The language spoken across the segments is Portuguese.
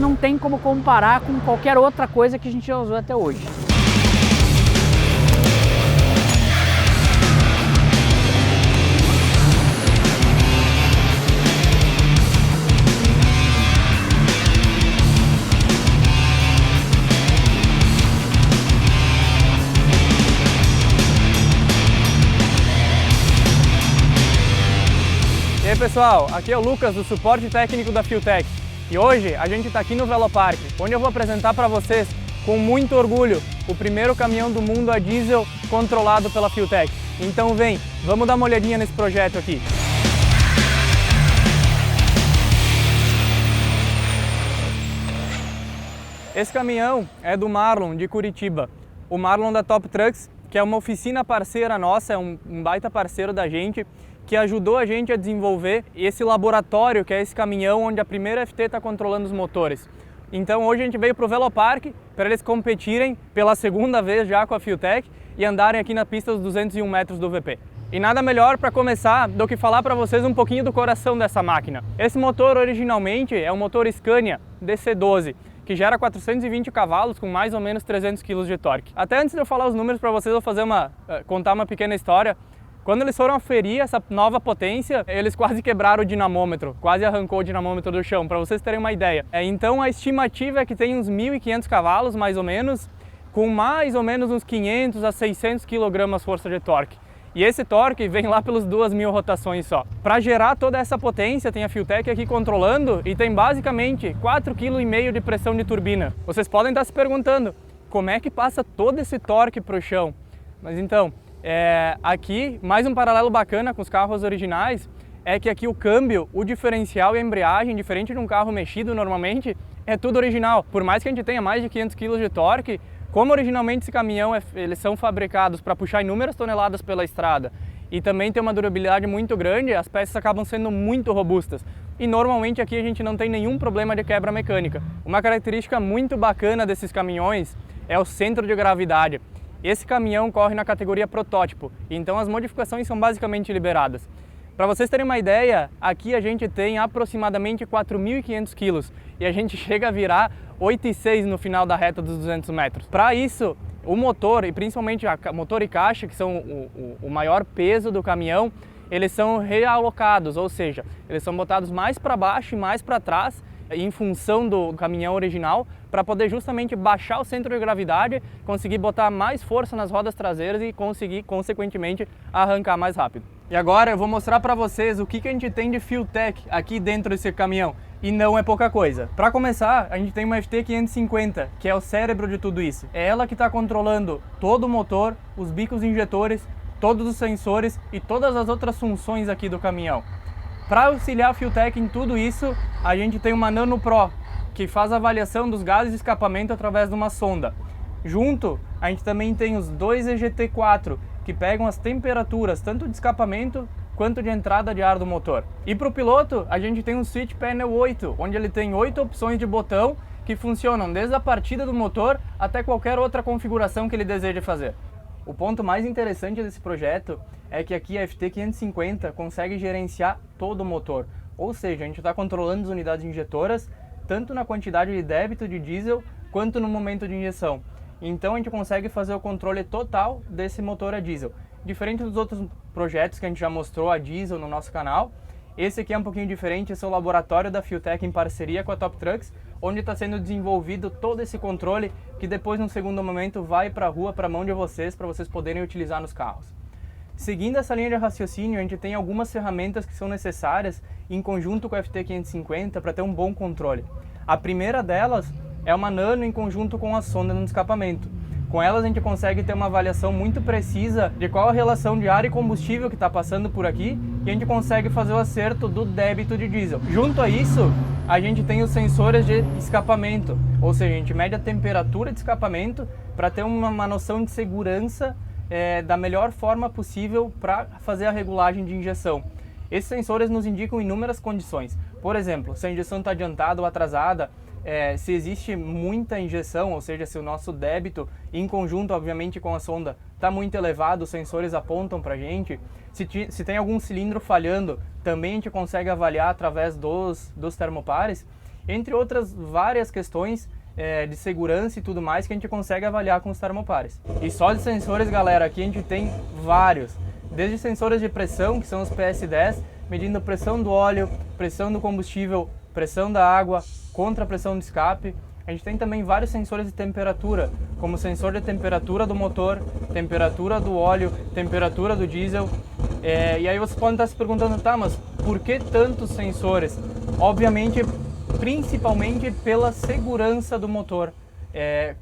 não tem como comparar com qualquer outra coisa que a gente já usou até hoje. E aí pessoal, aqui é o Lucas do suporte técnico da Fueltech e hoje a gente está aqui no Velopark, onde eu vou apresentar para vocês com muito orgulho o primeiro caminhão do mundo a diesel controlado pela Fueltech. Então vem, vamos dar uma olhadinha nesse projeto aqui. Esse caminhão é do Marlon de Curitiba, o Marlon da Top Trucks, que é uma oficina parceira nossa, é um baita parceiro da gente, que ajudou a gente a desenvolver esse laboratório, que é esse caminhão onde a primeira FT está controlando os motores. Então hoje a gente veio para o Velopark para eles competirem pela segunda vez já com a Fueltech e andarem aqui na pista dos 201 metros do VP. E nada melhor para começar do que falar para vocês um pouquinho do coração dessa máquina. Esse motor originalmente é um motor Scania DC12, que gera 420 cavalos com mais ou menos 300 kg de torque. Até antes de eu falar os números para vocês, eu vou contar uma pequena história. Quando eles foram aferir essa nova potência, eles quase quebraram o dinamômetro, quase arrancou o dinamômetro do chão, para vocês terem uma ideia. Então a estimativa é que tem uns 1.500 cavalos, mais ou menos, com mais ou menos uns 500 a 600 kg força de torque. E esse torque vem lá pelos 2.000 rotações só. Para gerar toda essa potência, tem a Fueltech aqui controlando e tem basicamente 4,5 kg de pressão de turbina. Vocês podem estar se perguntando, como é que passa todo esse torque para o chão? Mas então, aqui, mais um paralelo bacana com os carros originais, é que aqui o câmbio, o diferencial e a embreagem, diferente de um carro mexido normalmente, é tudo original. Por mais que a gente tenha mais de 500 kg de torque, como originalmente esse caminhão, eles são fabricados para puxar inúmeras toneladas pela estrada e também tem uma durabilidade muito grande, as peças acabam sendo muito robustas. E normalmente aqui a gente não tem nenhum problema de quebra mecânica. Uma característica muito bacana desses caminhões é o centro de gravidade. Esse caminhão corre na categoria protótipo, então as modificações são basicamente liberadas. Para vocês terem uma ideia, aqui a gente tem aproximadamente 4.500 kg e a gente chega a virar 8,6 no final da reta dos 200 metros. Para isso, o motor, e principalmente motor e caixa, que são o maior peso do caminhão, eles são realocados, ou seja, eles são botados mais para baixo e mais para trás, em função do caminhão original, para poder justamente baixar o centro de gravidade, conseguir botar mais força nas rodas traseiras e conseguir, consequentemente, arrancar mais rápido. E agora eu vou mostrar para vocês o que a gente tem de Fueltech aqui dentro desse caminhão. E não é pouca coisa. Para começar, a gente tem uma FT550, que é o cérebro de tudo isso. É ela que está controlando todo o motor, os bicos injetores, todos os sensores e todas as outras funções aqui do caminhão. Para auxiliar a Fueltech em tudo isso, a gente tem uma Nano Pro, que faz a avaliação dos gases de escapamento através de uma sonda. Junto, a gente também tem os dois EGT4, que pegam as temperaturas tanto de escapamento quanto de entrada de ar do motor. E para o piloto, a gente tem um Switch Panel 8, onde ele tem 8 opções de botão que funcionam desde a partida do motor até qualquer outra configuração que ele deseje fazer. O ponto mais interessante desse projeto é que aqui a FT550 consegue gerenciar todo o motor, ou seja, a gente está controlando as unidades injetoras tanto na quantidade de débito de diesel quanto no momento de injeção. Então a gente consegue fazer o controle total desse motor a diesel. Diferente dos outros projetos que a gente já mostrou a diesel no nosso canal, esse aqui é um pouquinho diferente, esse é o laboratório da Fueltech em parceria com a Top Trucks, onde está sendo desenvolvido todo esse controle que depois, num segundo momento, vai para a rua, para a mão de vocês, para vocês poderem utilizar nos carros. Seguindo essa linha de raciocínio, a gente tem algumas ferramentas que são necessárias em conjunto com a FT550 para ter um bom controle. A primeira delas é uma Nano em conjunto com a sonda no escapamento. Com elas a gente consegue ter uma avaliação muito precisa de qual a relação de ar e combustível que está passando por aqui e a gente consegue fazer o acerto do débito de diesel. Junto a isso, a gente tem os sensores de escapamento, ou seja, a gente mede a temperatura de escapamento para ter uma noção de segurança da melhor forma possível para fazer a regulagem de injeção. Esses sensores nos indicam inúmeras condições. Por exemplo, se a injeção está adiantada ou atrasada, se existe muita injeção, ou seja, se o nosso débito, em conjunto, obviamente, com a sonda, está muito elevado, os sensores apontam para a gente. Se tem algum cilindro falhando, também a gente consegue avaliar através dos termopares. entre outras várias questões de segurança e tudo mais que a gente consegue avaliar com os termopares. E só de sensores, galera, aqui a gente tem vários, desde sensores de pressão, que são os PS10, medindo pressão do óleo, pressão do combustível, pressão da água, contra a pressão de escape. A gente tem também vários sensores de temperatura, como sensor de temperatura do motor, temperatura do óleo, temperatura do diesel. E aí vocês podem estar se perguntando, tá, mas por que tantos sensores? Obviamente, principalmente pela segurança do motor.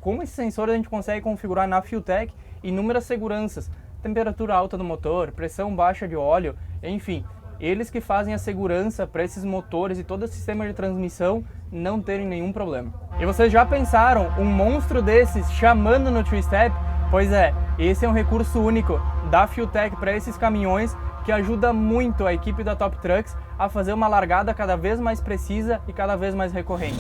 Com esses sensores a gente consegue configurar na Fueltech inúmeras seguranças, temperatura alta do motor, pressão baixa de óleo, enfim, eles que fazem a segurança para esses motores e todo o sistema de transmissão não terem nenhum problema. E vocês já pensaram um monstro desses chamando no two-step? Pois é, esse é um recurso único da Fueltech para esses caminhões que ajuda muito a equipe da Top Trucks a fazer uma largada cada vez mais precisa e cada vez mais recorrente.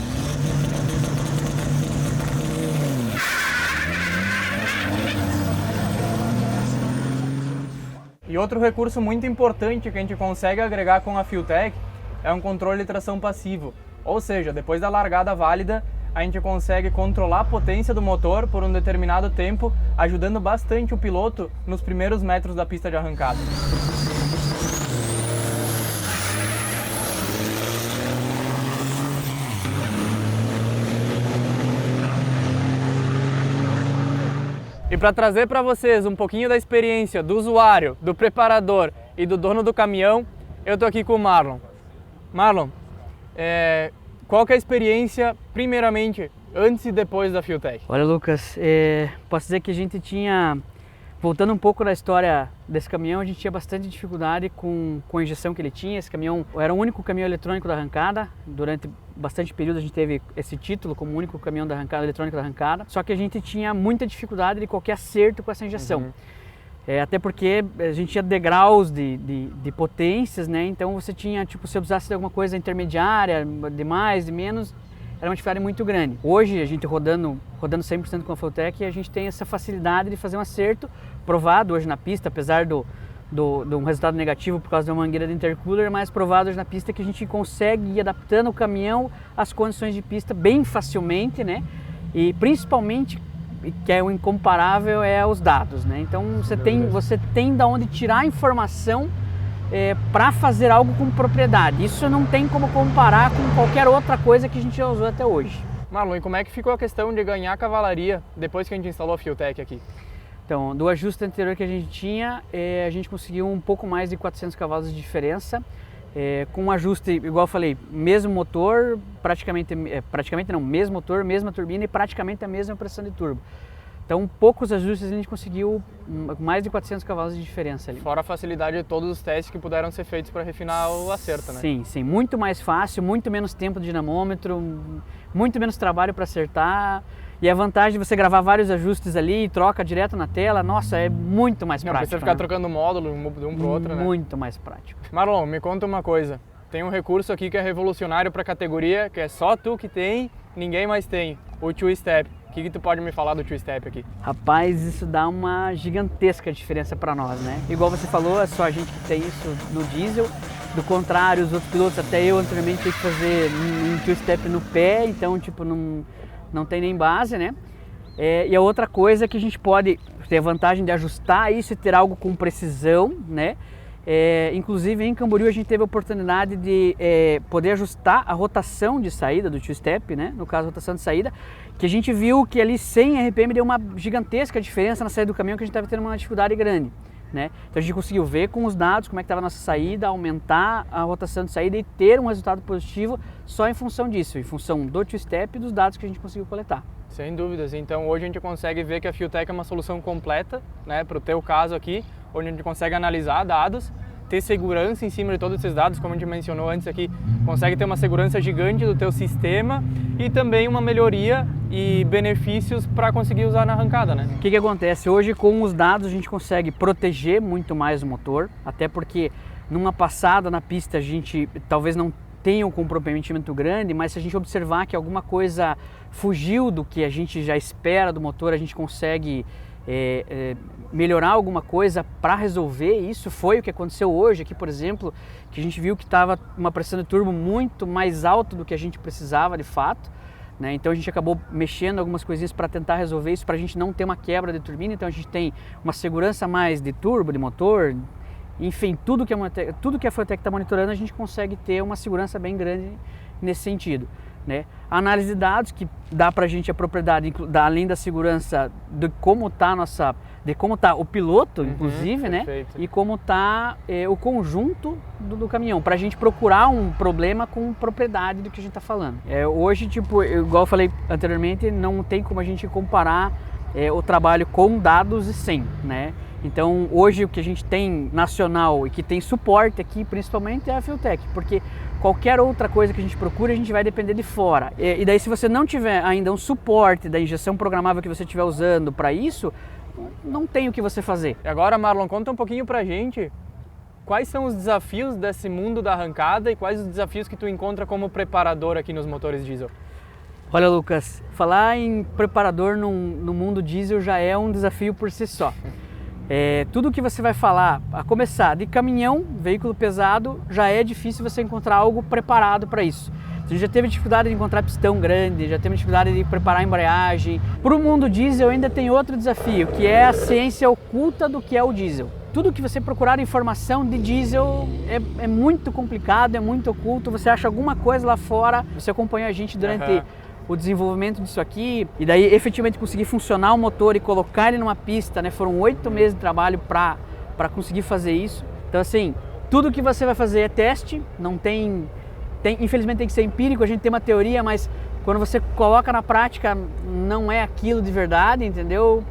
E outro recurso muito importante que a gente consegue agregar com a Fueltech é um controle de tração passivo. Ou seja, depois da largada válida, a gente consegue controlar a potência do motor por um determinado tempo, ajudando bastante o piloto nos primeiros metros da pista de arrancada. E para trazer para vocês um pouquinho da experiência do usuário, do preparador e do dono do caminhão, eu estou aqui com o Marlon. Marlon, qual que é a experiência, primeiramente, antes e depois da Fueltech? Olha, Lucas, posso dizer que a gente tinha, voltando um pouco na história desse caminhão, a gente tinha bastante dificuldade com a injeção que ele tinha. Esse caminhão era o único caminhão eletrônico da arrancada. Durante bastante período a gente teve esse título como único caminhão da arrancada, eletrônico da arrancada. Só que a gente tinha muita dificuldade de qualquer acerto com essa injeção. Até porque a gente tinha degraus de potências, né? Então você tinha, tipo, se eu precisasse de alguma coisa intermediária, de mais, de menos, era uma dificuldade muito grande. Hoje, a gente rodando 100% com a Fueltech, a gente tem essa facilidade de fazer um acerto provado hoje na pista, apesar de um resultado negativo por causa de uma mangueira de intercooler, mas provado hoje na pista que a gente consegue ir adaptando o caminhão às condições de pista bem facilmente, né? E principalmente, que é o incomparável, é os dados, né? Então você tem da onde tirar a informação para fazer algo com propriedade. Isso não tem como comparar com qualquer outra coisa que a gente já usou até hoje. Marlon, e como é que ficou a questão de ganhar cavalaria depois que a gente instalou a Fueltech aqui? Então, do ajuste anterior que a gente tinha, a gente conseguiu um pouco mais de 400 cavalos de diferença. Com um ajuste, igual eu falei, mesmo motor, mesmo motor, mesma turbina e praticamente a mesma pressão de turbo. Então, poucos ajustes a gente conseguiu mais de 400 cavalos de diferença ali. Fora a facilidade de todos os testes que puderam ser feitos para refinar o acerto, né? Sim, sim. Muito mais fácil, muito menos tempo de dinamômetro, muito menos trabalho para acertar. E a vantagem de você gravar vários ajustes ali e troca direto na tela, nossa, é muito mais prático. Não precisa ficar trocando módulo de um para o outro, né? Muito mais prático. Marlon, me conta uma coisa. Tem um recurso aqui que é revolucionário para a categoria, que é só tu que tem, ninguém mais tem, o two-step. O que tu pode me falar do two-step aqui? Rapaz, isso dá uma gigantesca diferença para nós, né? Igual você falou, é só a gente que tem isso no diesel. Do contrário, os outros pilotos, até eu anteriormente, tive que fazer um two-step no pé, então tipo, não tem nem base, né? E a outra coisa é que a gente pode ter a vantagem de ajustar isso e ter algo com precisão, né? Inclusive em Camboriú a gente teve a oportunidade de poder ajustar a rotação de saída do two-step, né? No caso, a rotação de saída, que a gente viu que ali 100 RPM deu uma gigantesca diferença na saída do caminhão, que a gente estava tendo uma dificuldade grande, né? Então a gente conseguiu ver com os dados como é que estava a nossa saída, aumentar a rotação de saída e ter um resultado positivo só em função disso, em função do two-step e dos dados que a gente conseguiu coletar. Sem dúvidas. Então hoje a gente consegue ver que a Fueltech é uma solução completa, né, para o teu caso aqui, onde a gente consegue analisar dados, ter segurança em cima de todos esses dados, como a gente mencionou antes aqui, consegue ter uma segurança gigante do teu sistema e também uma melhoria e benefícios para conseguir usar na arrancada, né? O que acontece? Hoje com os dados a gente consegue proteger muito mais o motor, até porque numa passada na pista a gente talvez não tenha um comprometimento grande, mas se a gente observar que alguma coisa fugiu do que a gente já espera do motor, a gente consegue melhorar alguma coisa para resolver isso. Foi o que aconteceu hoje aqui, por exemplo, que a gente viu que estava uma pressão de turbo muito mais alta do que a gente precisava de fato, né? Então a gente acabou mexendo algumas coisinhas para tentar resolver isso, para a gente não ter uma quebra de turbina. Então a gente tem uma segurança mais de turbo, de motor, enfim, tudo que a Fueltech está monitorando, a gente consegue ter uma segurança bem grande nesse sentido, né? A análise de dados, que dá para a gente a propriedade, além da segurança, de como está o piloto, inclusive, né? E como está o conjunto do caminhão, para a gente procurar um problema com propriedade do que a gente está falando. Hoje, tipo, igual eu falei anteriormente, não tem como a gente comparar o trabalho com dados e sem, né? Então, hoje o que a gente tem nacional e que tem suporte aqui, principalmente, é a Fueltech, porque qualquer outra coisa que a gente procura, a gente vai depender de fora. E daí, se você não tiver ainda um suporte da injeção programável que você estiver usando para isso, não tem o que você fazer. E agora, Marlon, conta um pouquinho pra gente quais são os desafios desse mundo da arrancada e quais os desafios que tu encontra como preparador aqui nos motores diesel. Olha, Lucas, falar em preparador no mundo diesel já é um desafio por si só. Tudo que você vai falar, a começar de caminhão, veículo pesado, já é difícil você encontrar algo preparado para isso. A gente já teve dificuldade de encontrar pistão grande, já teve dificuldade de preparar a embreagem. Para o mundo diesel ainda tem outro desafio, que é a ciência oculta do que é o diesel. Tudo que você procurar informação de diesel é muito complicado, é muito oculto. Você acha alguma coisa lá fora, você acompanha a gente durante o desenvolvimento disso aqui, e daí efetivamente conseguir funcionar o motor e colocar ele numa pista, né? Foram 8 meses de trabalho para conseguir fazer isso. Então, assim, tudo que você vai fazer é teste, não tem, infelizmente tem que ser empírico, a gente tem uma teoria, mas quando você coloca na prática não é aquilo de verdade, entendeu?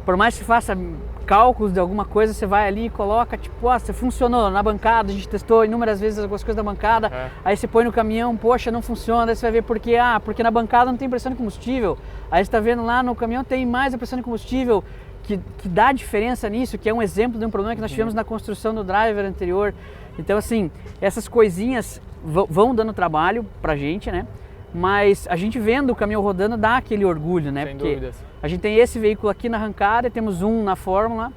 Por mais que faça cálculos de alguma coisa, você vai ali e coloca, tipo, você funcionou na bancada, a gente testou inúmeras vezes algumas coisas da bancada, aí você põe no caminhão, poxa, não funciona, aí você vai ver por quê? Porque na bancada não tem pressão de combustível, aí você está vendo lá no caminhão tem mais a pressão de combustível, que dá diferença nisso, que é um exemplo de um problema que nós tivemos na construção do driver anterior. Então, assim, essas coisinhas vão dando trabalho pra gente, né? Mas a gente vendo o caminhão rodando dá aquele orgulho, né? Sem Porque dúvidas. A gente tem esse veículo aqui na arrancada e temos um na Fórmula,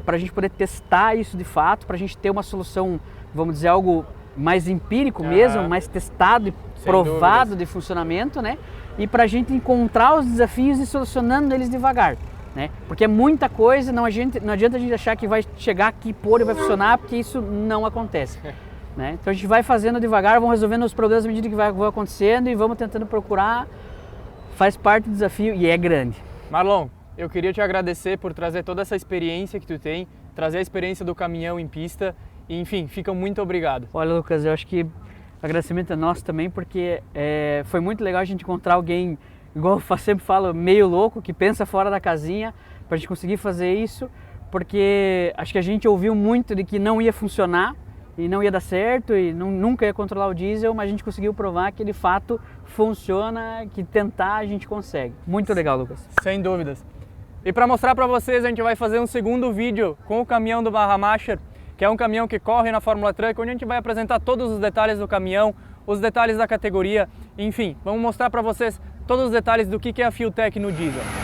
para a gente poder testar isso de fato, para a gente ter uma solução, vamos dizer, algo mais empírico mesmo, mais testado e provado de funcionamento, né? E para a gente encontrar os desafios e solucionando eles devagar, né? Porque é muita coisa, não adianta a gente achar que vai chegar aqui, pôr e vai funcionar, porque isso não acontece. Né? Então a gente vai fazendo devagar, vamos resolvendo os problemas à medida que vão acontecendo e vamos tentando procurar, faz parte do desafio e é grande. Marlon, eu queria te agradecer por trazer toda essa experiência que tu tem, trazer a experiência do caminhão em pista e, enfim, fica muito obrigado. Olha, Lucas, eu acho que o agradecimento é nosso também, porque foi muito legal a gente encontrar alguém, igual eu sempre falo, meio louco, que pensa fora da casinha, para a gente conseguir fazer isso, porque acho que a gente ouviu muito de que não ia funcionar, e não ia dar certo e nunca ia controlar o diesel, mas a gente conseguiu provar que de fato funciona, que tentar a gente consegue. Muito legal, Lucas. Sem dúvidas. E para mostrar para vocês, a gente vai fazer um segundo vídeo com o caminhão do Bahamacher, que é um caminhão que corre na Fórmula Truck, onde a gente vai apresentar todos os detalhes do caminhão, os detalhes da categoria, enfim, vamos mostrar para vocês todos os detalhes do que é a Fueltech no diesel.